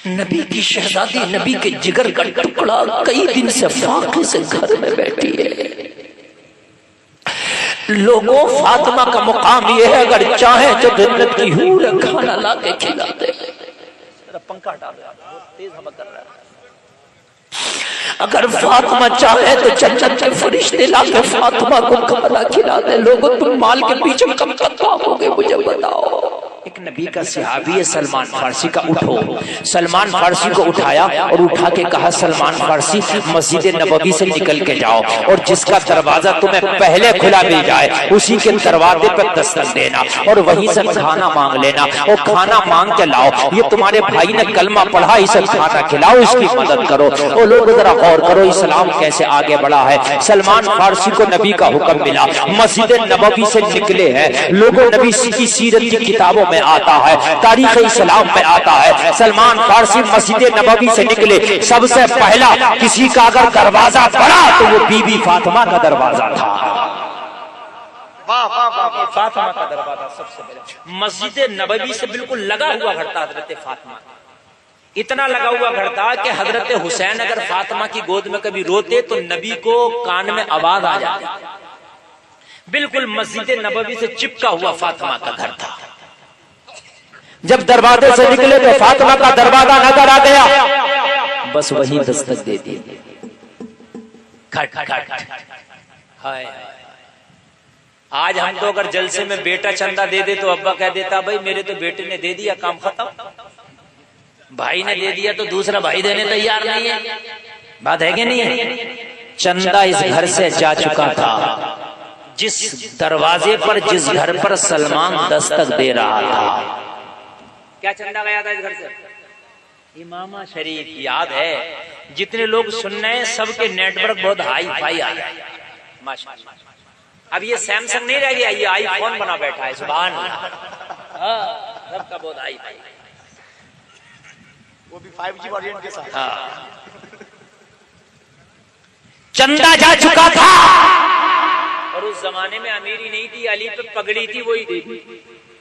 نبی کی شہزادی، نبی کے جگر کا ٹکڑا کئی دن سے فاقے سے گھر میں بیٹھی ہے۔ لوگوں فاطمہ کا مقام یہ ہے اگر چاہیں تو جنت کی حور کھانا لا کے کھلا دے۔ پنکھا ڈال رہا ہے، تیز ہوا کر رہا ہے۔ اگر فاطمہ چاہے تو جنت کے فرشتے لا کے فاطمہ کو کھانا کھلا دے۔ لوگوں تم مال کے پیچھے کب تک بھاگو گے مجھے بتاؤ۔ ایک نبی کا صحابی ہے سلمان فارسی کا، اٹھو۔ سلمان فارسی کو اٹھایا اور اٹھا کے کہا سلمان فارسی مسجد نبوی سے نکل کے جاؤ اور جس کا دروازہ تمہیں پہلے کھلا مل جائے اسی کے دروازے پر دستک دینا اور وہیں سے کھانا مانگ لینا اور کھانا مانگ کے لاؤ۔ یہ تمہارے بھائی نے کلمہ پڑھا، اسے کھانا کھلاؤ، اس کی مدد کرو۔ اور لوگ ذرا غور کرو اسلام کیسے آگے بڑھا ہے۔ سلمان فارسی کو نبی کا حکم ملا، مسجد نبوی سے نکلے ہیں لوگوں، نبی کی سیرت کی کتابوں میں آتا ہے، تاریخ اسلام میں آتا ہے۔ سلمان فارسی مسجد نبوی سے نکلے، سب سے پہلا کسی کا اگر دروازہ پڑا تو وہ بی بی فاطمہ کا دروازہ تھا۔ فاطمہ کا دروازہ سب سے پہلا مسجد نبوی سے بالکل لگا ہوا گھر تھا حضرت فاطمہ، اتنا لگا ہوا گھر تھا کہ حضرت حسین اگر فاطمہ کی گود میں کبھی روتے تو نبی کو کان میں آواز آ جاتی۔ بالکل مسجد نبوی سے چپکا ہوا فاطمہ کا گھر تھا۔ جب دروازے سے نکلے تو فاطمہ کا دروازہ نظر آ گیا، بس وہی دستک دے دی۔ کھٹ کھٹ ہائے، آج ہم تو اگر جلسے میں بیٹا چندہ دے دے تو ابا کہہ دیتا بھائی میرے تو بیٹے نے دے دیا، کام ختم۔ بھائی نے دے دیا تو دوسرا بھائی دینے تیار نہیں ہے، بات ہے کہ نہیں ہے؟ چندہ اس گھر سے جا چکا تھا، جس دروازے پر جس گھر پر سلمان دستک دے رہا تھا۔ کیا چندہ گیا تھا اس گھر سے؟ امامہ شریف، یاد ہے؟ جتنے لوگ سن رہے ہیں سب کے نیٹ ورک بہت ہائی فائی آ رہا ہے ماشاءاللہ۔ اب یہ سیمسنگ نہیں رہ گیا، یہ آئی فون بنا بیٹھا ہے، سبحان اللہ۔ سب کا بہت ہائی فائی، وہ بھی 5G ویرینٹ کے ساتھ۔ چندہ جا چکا تھا اور اس زمانے میں امیری نہیں تھی، علی پہ پگڑی تھی وہی دی تھی،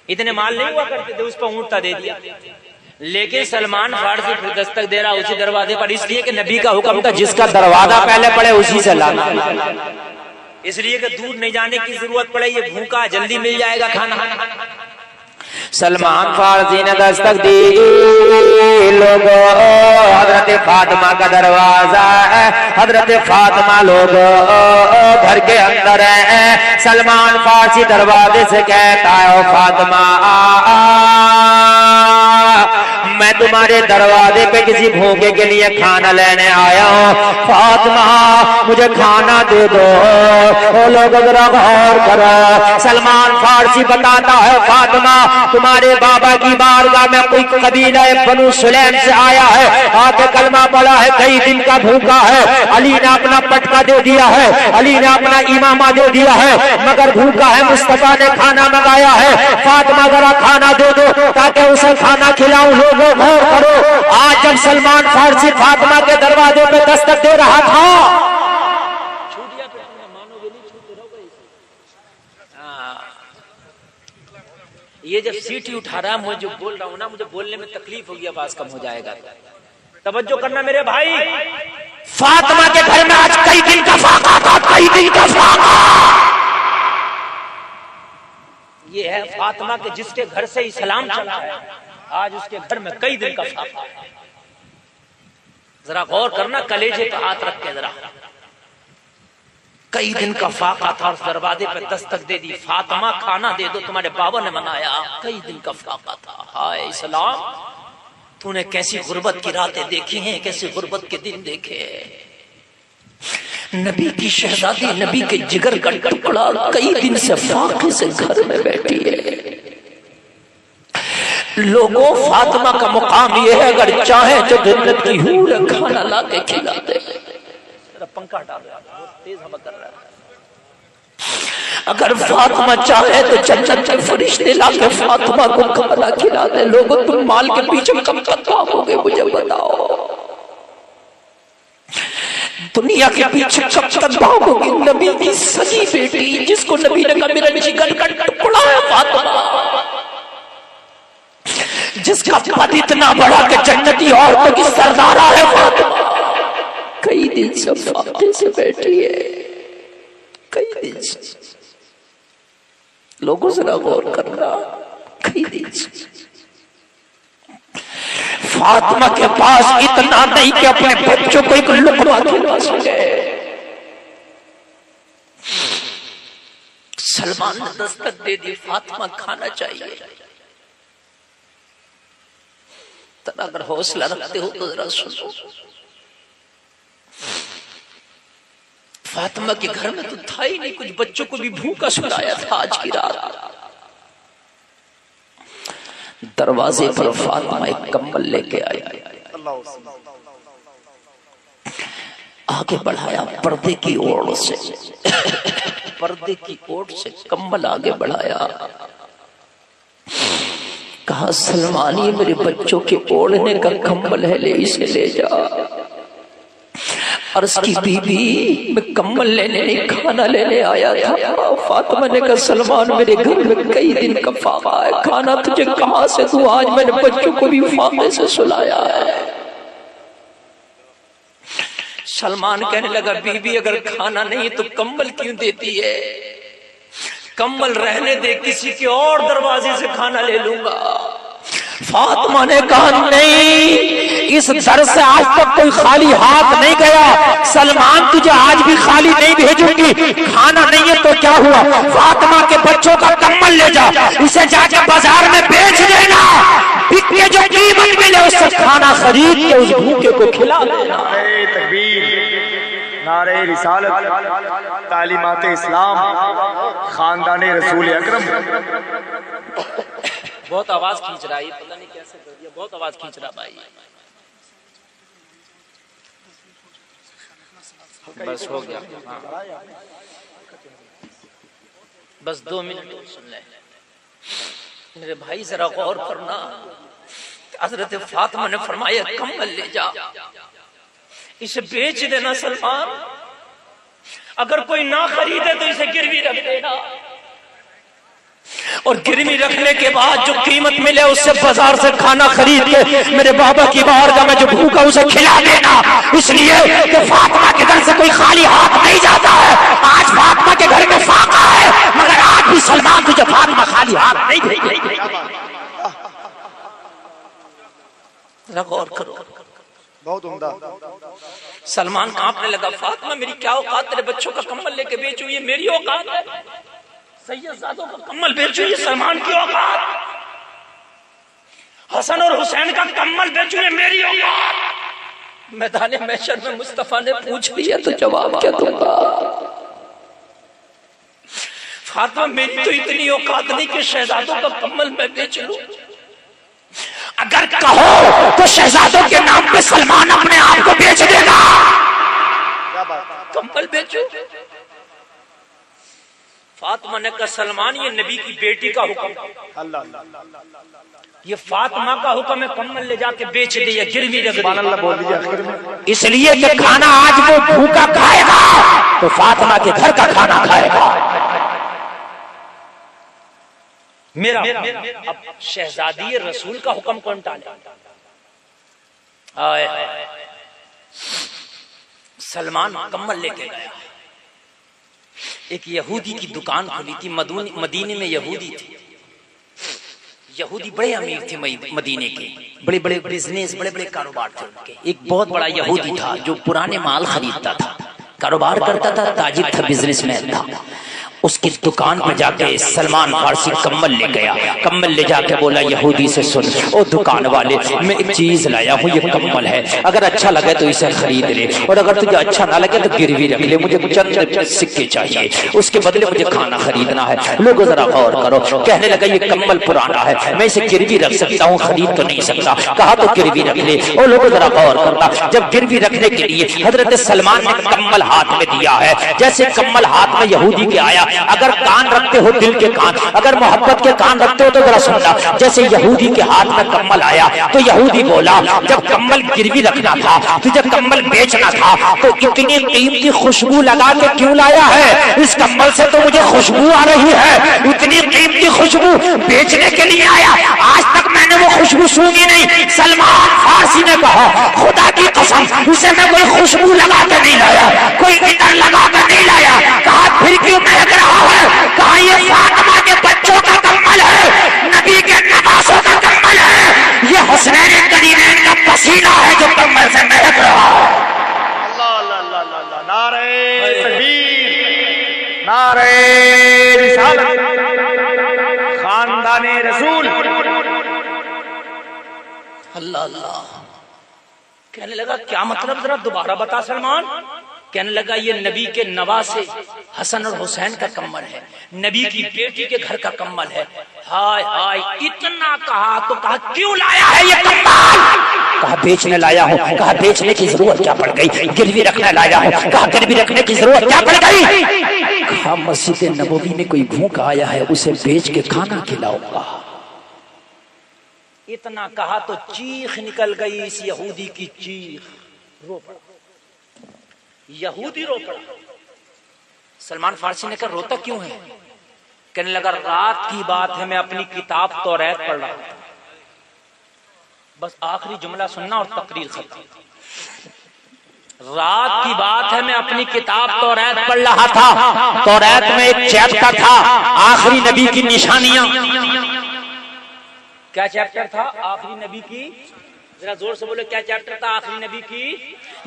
اتنے مال نہیں ہوا کرتے تھے، اس پر اونٹا دے دیا۔ لیکن سلمان فارسی پھر دستک دے رہا اسی دروازے پر، اس لیے کہ نبی کا حکم تھا جس کا دروازہ پہلے پڑے اسی سے لانا، اس لیے کہ دور نہیں جانے کی ضرورت پڑے، یہ بھوکا جلدی مل جائے گا کھانا۔ سلمان فارسی نے دستک دی، لوگوں حضرت فاطمہ کا دروازہ ہے، حضرت فاطمہ لوگ گھر کے اندر ہیں۔ سلمان فارسی دروازے سے کہتا ہے فاطمہ میں تمہارے دروازے پہ کسی بھوکے کے لیے کھانا لینے آیا ہوں، فاطمہ مجھے کھانا دے دو۔ لوگ ذرا غور کرو، سلمان فارسی بتاتا ہے فاطمہ تمہارے بابا کی بارگاہ میں کوئی قبیلہ بنو سلیم سے آیا ہے، آ کے کلمہ پڑھا ہے، کئی دن کا بھوکا ہے، علی نے اپنا پٹکا دے دیا ہے، علی نے اپنا امامہ دے دیا ہے، مگر بھوکا ہے، مصطفیٰ نے کھانا منگایا ہے، فاطمہ ذرا کھانا دے دو تاکہ اسے کھانا کھلاؤں۔ لوگوں غور کرو، آج جب سلمان فارسی فاطمہ کے دروازے پہ دستک دے رہا تھا، یہ جب سیٹی اٹھا رہا ہے، مجھے جو بول رہا ہوں نا مجھے بولنے میں تکلیف ہوگی، آواز کم ہو جائے گا، توجہ کرنا میرے بھائی۔ فاطمہ کے گھر میں آج کئی دن کا فاقہ تھا، کئی دن کا فاقہ۔ یہ ہے فاطمہ کے جس کے گھر سے اسلام چلا ہے، آج اس کے گھر میں کئی دن کا فاقہ ہے۔ ذرا غور کرنا، کلیجے پہ ہاتھ رکھ کے ذرا، کئی دن کا فاقہ تھا، اس دروازے پہ دستک دے دی، فاطمہ کھانا دے دو، تمہارے بابا نے منایا، کئی دن کا فاقہ تھا۔ ہائے اسلام، تو نے کیسی غربت کی راتیں دیکھی ہیں، کیسی غربت کے دن دیکھے۔ نبی کی شہزادی، نبی کے جگر کا ٹکڑا کئی دن سے فاقے سے گھر میں بیٹھی ہے۔ لوگوں فاطمہ کا مقام یہ ہے اگر چاہیں تو جنت کی حور کھانا لا کے کھلا دے۔ پنکھا ڈال رہا ہے، تیز ہوا کر رہا ہے۔ اگر فاطمہ چاہے تو جنت کے فرشتے لا کے فاطمہ کو کھانا کھلا دے۔ لوگوں تم مال کے پیچھے کب تک بھاگو گے مجھے بتاؤ؟ دنیا کے پیچھے کب تک بھاگو گے؟ نبی کی سگی بیٹی جس کو نبی نے کہا میرا جگر کا ٹکڑا ہے فاطمہ، جس کا قد اتنا بڑا کہ جنتی عورتوں کی سردارہ ہے فاطمہ، کئی دن سے فاقے سے بیٹھی ہے، کئی دن سے، لوگوں ذرا غور کرنا، کئی دن سے فاطمہ کے پاس اتنا نہیں کہ اپنے بچوں کو ایک لقمہ کھلا سکے۔ سلمان نے دستک دے دی، فاطمہ کھانا چاہیے۔ ترا اگر حوصلہ رکھتے ہو تو ذرا سنو، فاطمہ کے گھر میں تو تھا ہی نہیں کچھ، بچوں کو بھی بھوکا سلایا تھا آج کی رات۔ دروازے پر فاطمہ ایک کمبل لے کے آئی، آگے بڑھایا پردے کی اوڑ سے، پردے کی اوڑ سے کمبل آگے بڑھایا، کہا سلمان یہ میرے بچوں کے اوڑھنے کا کمبل ہے، لے اسے لے جا۔ عرض کی بی بی میں کمبل لینے نہیں کھانا لینے آیا تھا۔ فاطمہ نے کہا سلمان میرے گھر میں کئی دن کا فاقہ ہے، کھانا تجھے کہاں سے دوں، آج میں نے بچوں کو بھی فاقے سے سلایا ہے۔ سلمان کہنے لگا بی بی اگر کھانا نہیں تو کمبل کیوں دیتی ہے، کمبل رہنے دے، کسی کے اور دروازے سے کھانا لے لوں گا۔ فاطمہ نے کہا نہیں، اس در سے آج تک کوئی خالی ہاتھ نہیں گیا، سلمان تجھے آج بھی خالی نہیں بھیجوں گی، کھانا نہیں ہے تو کیا ہوا، فاطمہ کے بچوں کا کمبل لے جا، اسے جا کے بازار میں بیچ دینا، اتنے جو قیمت ملے اس سے کھانا خرید کے اس بھوکے کو کھلا دینا۔ نعرہ تکبیر، نعرہ رسالت، تعلیمات اسلام، خاندان رسول اکرم۔ بہت آواز کھینچ رہا ہے، پتہ نہیں کیسے کر دیا، بہت آواز کھینچ رہا بھائی۔ بس ہو گیا، بس 2 منٹ سن لیں میرے بھائی، ذرا غور کرنا۔ حضرت فاطمہ نے فرمایا کمبل لے جا، اسے بیچ دینا سلمان، اگر کوئی نہ خریدے تو اسے گروی رکھ دینا، اور گروی رکھنے کے بعد جو قیمت ملے اس سے بازار سے کھانا خرید کے میرے بابا کی بارگاہ میں جو بھوکا اسے کھلا دینا، اس لیے کہ فاطمہ کے گھر سے کوئی خالی ہاتھ نہیں جاتا ہے۔ آج فاطمہ کے گھر میں فاقہ ہے، مگر آج بھی سلمان تجھے فاطمہ خالی ہاتھ نہیں بھیجے گی۔ ذرا غور کرو، بہت عمدہ۔ سلمان کانپنے لگا، فاطمہ میری کیا اوقات تیرے بچوں کا کمبل لے کے بیچوں، یہ میری اوقات ہے، سید زادوں کا کمبل بیچوں یہ سلمان کی اوقات، حسن اور حسین کا کمبل بیچوں یہ میری اوقات۔ میدان محشر میں مصطفیٰ نے پوچھ لیا تو جواب کیا دوں گا؟ فاطمہ میری تو اتنی اوقات نہیں کہ شہزادوں کا کمبل میں بیچ لوں، اگر کہو تو شہزادوں کے نام پہ سلمان اپنے آپ کو بیچ دے گا، کمبل بیچو۔ فاطمہ نے کہا سلمان یہ نبی کی بیٹی کا حکم، یہ فاطمہ کا حکم ہے، کمبل لے جا کے بیچ دے یا گروی رکھ دے، اس لیے کہ کھانا آج وہ بھوکا کھائے گا تو فاطمہ کے گھر کا کھانا کھائے گا۔ میرا اب شہزادی رسول کا حکم کون ٹالے؟ آئے سلمان کمبل لے کے گیا، ایک یہودی کی دکان کھلی تھی، مدینے میں یہودی تھی، یہودی بڑے امیر تھے مدینے کے، بڑے بڑے بزنس، بڑے بڑے کاروبار تھے ان کے۔ ایک بہت بڑا یہودی تھا جو پرانے مال خریدتا تھا، کاروبار کرتا تھا، تاجر تھا، بزنس مین تھا۔ اس کی دکان پہ جا کے سلمان فارسی کمبل لے گیا، کمبل لے جا کے بولا یہودی سے سن او دکان والے، میں ایک چیز لایا ہوں، یہ کمبل ہے، اگر اچھا لگے تو اسے خرید لے، اور اگر تجھے اچھا نہ لگے تو گروی رکھ لے، مجھے چند سکے چاہیے، اس کے بدلے مجھے کھانا خریدنا ہے۔ لوگوں ذرا غور کرو، کہنے لگا یہ کمبل پرانا ہے، میں اسے گروی رکھ سکتا ہوں، خرید تو نہیں سکتا۔ کہا تو گروی رکھ لے، اور لوگوں ذرا غور کرنا، جب گروی رکھنے کے لیے حضرت سلمان نے کمبل ہاتھ میں دیا ہے، جیسے کمبل ہاتھ میں یہودی کے آیا، اگر کان رکھتے ہو دل کے کان، اگر محبت کے کان رکھتے ہو تو ذرا سننا. جیسے یہودی کے ہاتھ میں کمل آیا تو یہودی بولا جب کمل گروی رکھنا تھا، تجھے کمل بیچنا تھا تو اتنی قیمتی خوشبو لگا کے کیوں لایا ہے؟ اس کمل سے تو مجھے خوشبو آ رہی ہے، اتنی قیمتی خوشبو بیچنے کے لیے آیا، آج تک میں نے وہ خوشبو سونگی نہیں. سلمان فارسی نے کہا خدا کی قسم اسے میں کوئی خوشبو لگا کے نہیں لایا، کوئی عطر لگا کے نہیں لایا. کہا پھر کیوں مہک رہا ہے؟ کہا یہ فاطمہ کے بچوں کا کمل ہے، نبی کے نواسوں کا کمل ہے، یہ حسنین کریمین کا پسینہ ہے جو کمل سے مہک رہا ہے. اللہ اللہ اللہ اللہ. نعرہ تکبیر، نعرہ رسالت، خاندان رسول. اللہ اللہ. کہنے لگا کیا مطلب، ذرا دوبارہ بتا سلمان. کہنے لگا یہ نبی کے نواسے حسن اور حسین کا کمل ہے، نبی کی بیٹی کے گھر کا کمل ہے. ہائے ہائے، اتنا کہا تو کہا کیوں لایا ہے یہ کمل؟ کہا بیچنے لایا ہوں. کہا بیچنے کی ضرورت کیا پڑ گئی؟ گروی رکھنے لایا ہوں. کہا گروی رکھنے کی ضرورت کیا پڑ گئی؟ کہا مسجد نبوی میں کوئی بھوکا آیا ہے، اسے بیچ کے کھانا کھلاؤں گا. اتنا کہا تو چیخ نکل گئی اس یہودی کی چیخ. رو پڑا یہودی، رو پڑا. سلمان فارسی نے کہا روتا کیوں ہے؟ کہنے لگا رات کی بات ہے، میں اپنی کتاب توریت پڑھ رہا ہوں. بس آخری جملہ سننا اور تقریر ختم. رات کی بات ہے، میں اپنی کتاب توریت پڑھ رہا تھا. توریت میں ایک چیپٹر تھا آخری نبی کی نشانیاں. کیا چیپٹر تھا آخری نبی کی؟ ذرا زور سے بولے کیا چیپٹر تھا آخری نبی کی؟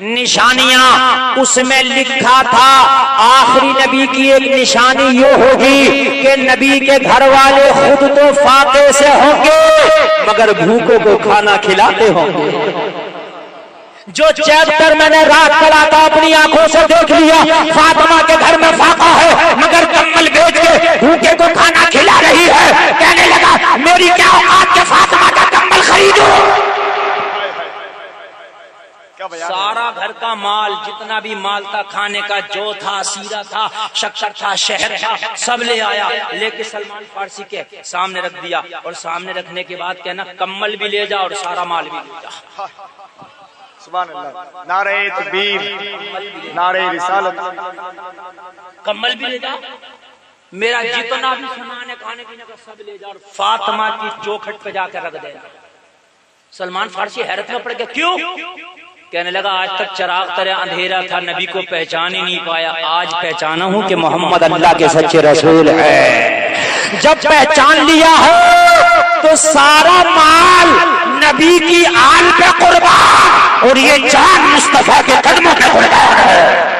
نشانیاں. اس میں لکھا تھا آخری نبی کی ایک نشانی یہ ہوگی کہ نبی کے گھر والے خود تو فاقے سے ہوں گے مگر بھوکوں کو کھانا کھلاتے ہوں گے. جو چیپٹر میں نے رات پڑھا تھا اپنی آنکھوں سے دیکھ لیا. فاطمہ کے گھر میں فاقہ ہے مگر کمل بیچ کے بھوکے کو کھانا کھلا رہی ہے. کہنے لگا میری کیا اوقات کے فاطمہ کا کمل خریدوں؟ سارا گھر کا مال، جتنا بھی مال تھا، کھانے کا جو تھا، سیرہ تھا، شکر تھا، شہر تھا، سب لے آیا. لے کے سلمان فارسی کے سامنے رکھ دیا اور سامنے رکھنے کے بعد کہنا کمل بھی لے جا اور سارا مال بھی لے جا. سبحان اللہ. نعرہ تکبیر، نعرہ رسالت. کمل بھی لے جا، میرا جتنا بھی سامان ہے کھانے پینے کا سب لے جا اور فاطمہ کی چوکھٹ پہ جا کر رکھ دے. سلمان فارسی حیرت میں پڑ گیا. کیوں؟ کہنے لگا آج تک چراغ طرح اندھیرا تھا، نبی کو پہچان ہی نہیں پایا. آج پہچانا ہوں کہ محمد اللہ کے سچے رسول ہے. جب پہچان لیا ہے تو سارا مال نبی کی آل پہ قربان اور یہ جان مصطفیٰ کے قدموں پہ قربان ہے.